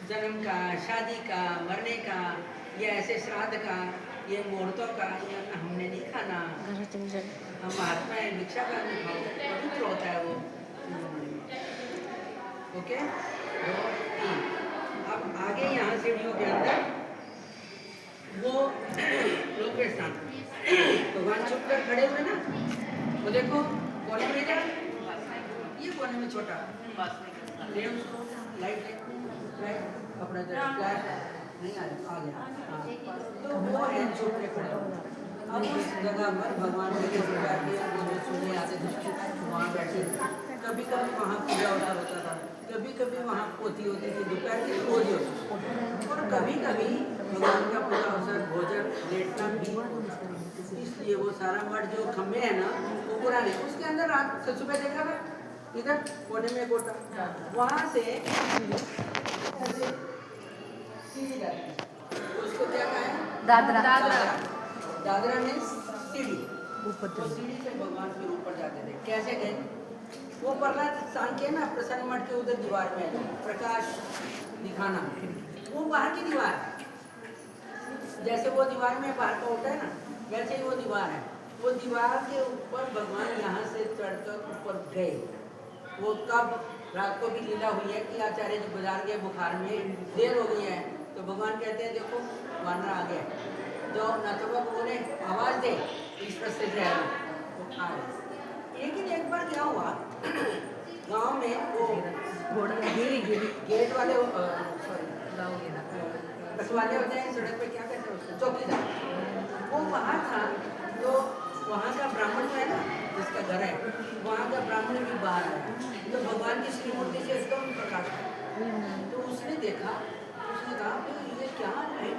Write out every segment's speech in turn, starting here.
जन्म का, शादी का, मरने का या ऐसे श्राद्ध का, ये मुहूर्तों का, ये हमने नहीं खाना। हम महात्मा है, भिक्षा का नहीं खाओ, पवित्र होता है वो। ओके, 2 3। अब आगे यहाँ सीढ़ियों के अंदर वो लोग के स्थान भगवान चुप कर खड़े हुए ना, वो देखो कोने में क्या, ये कोने में छोटा ले उसको, लाइट अपना फ्लैश नहीं आ गया। हाँ, तो वो है चुप के खड़े हुए। अब उस जगह पर भगवान के जो सुनने आते थे वहाँ बैठे थे। कभी कभी वहाँ पूजा होता था, कभी कभी वहाँ पोथी होती थी, दोपहर की रोज होती, और कभी कभी भगवान का पूरा अवसर भोजन लेटना भी। इसलिए वो सारा मठ जो खम्भे है ना, वो पुराने, उसके अंदर रात से सुबह देखा था, इधर कोने में गोटा, वहाँ से सीढ़ी जाती है, उसको क्या कहा है? दादरा। दादरा में सीढ़ी, तो सीढ़ी से भगवान फिर ऊपर जाते थे। कैसे गए? वो प्रहलाद सांख्य ना, प्रसन्न मठ के उधर दीवार में प्रकाश दिखाना, वो बाहर की दीवार है। जैसे वो दीवार में बाहर का होता है ना, वैसे ही वो दीवार है। वो दीवार के ऊपर भगवान यहाँ से चढ़कर ऊपर गए। वो कब रात को भी लीला हुई है कि आचार्य जी बाजार गए, बुखार में देर हो गई है, तो भगवान कहते हैं देखो वानर आ गया, जो न तो वो बोले आवाज दे इस रास्ते से आए, वो आ गए। लेकिन एक बार क्या हुआ, गांव में वो गेट वाले रखवाले होते हैं सड़क पे, क्या कहते हैं उसको, चौकीदार, वो वहाँ था। तो वहाँ का ब्राह्मण जो है ना, जिसका घर है, वहाँ का ब्राह्मण भी बाहर आया, तो भगवान की श्रीमूर्ति से एकदम प्रकाश, तो उसने देखा, उसने कहा ये क्या है,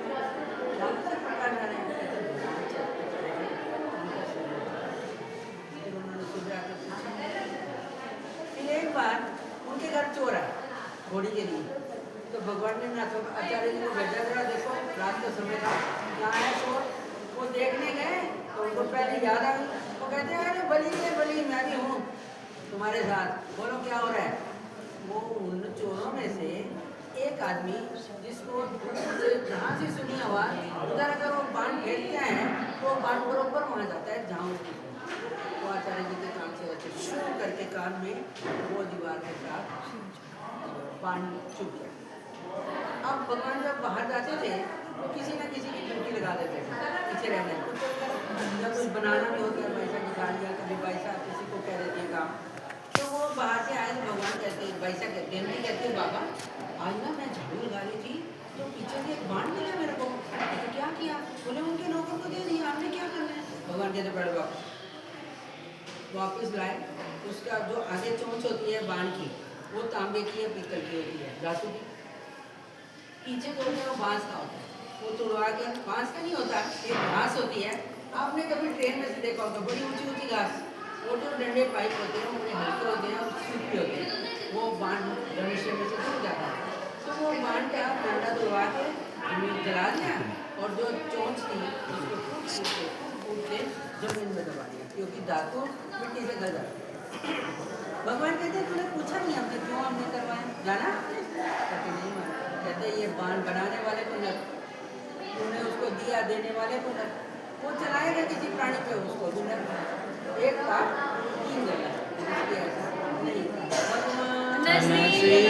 से प्रकाश आ रहे हैं। फिर एक बार उनके घर चोर आया घोड़ी के लिए, तो भगवान ने ना तो आचार्य जी को भेजा, जरा देखो रात का समय था, कहाँ है चोर। वो देखने गए तो उनको पहले याद आ गई, वो कहते हैं अरे बली मैं भी हूँ तुम्हारे साथ, बोलो क्या हो रहा है। वो उन चोरों में से एक आदमी, जिसको जहाँ से सुनी आवाज उधर अगर वो बाण फेंकते हैं तो बाण बरोबर वहाँ जाता है जहाँ उसकी। वो आचार्य जी के कान से ऐसे शू करके कान में वो दीवार के साथ बाण चुप गया। अब भगवान जब बाहर जाते थे तो किसी न किसी की ड्यूटी लगा देते थे पीछे रहने को, जब कुछ बनाना भी होता है पैसा निकाल लिया, कभी पैसा किसी को कह देते काम, तो वो बाहर से आए तो भगवान कहते पैसा कहते हैं, कहते बाबा आज ना मैं झाड़ू लगा रही थी तो पीछे से एक बाण मिला मेरे को, तो क्या किया, बोले उनके नौकर को दे दिया, आपने क्या करना है। भगवान कहते बड़े वापस लाए, उसका जो आगे चोंच होती है बाण की, वो तांबे की या पीतल की होती है, धातु की। पीछे जो है वो बांस का होता है, वो तोड़वा के, बांस का नहीं होता, एक घास होती है, आपने कभी ट्रेन में से देखा होगा, बड़ी ऊंची ऊंची घास, वो जो डंडे पाइप होते हैं, वो हल्के होते हैं और सूखे होते हैं, वो बाण धनुष्य में से टूट जाता है। तो वो बाण का डंडा तोड़वा के जला दिया, और जो चोंच थी उसको फूट के जमीन में दबा दिया, क्योंकि धातु मिट्टी से गल जाती है। भगवान कहते हैं तूने पूछा नहीं हमसे क्यों हमने करवाया, जाना कहते नहीं माना। कहते ये बाण बनाने वाले को न, तूने उसको दिया देने वाले को न, वो चलाएगा किसी प्राणी पे उसको न, एक बात 3 जगह, इसलिए ऐसा नहीं।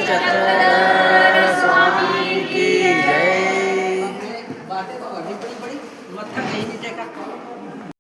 भगवान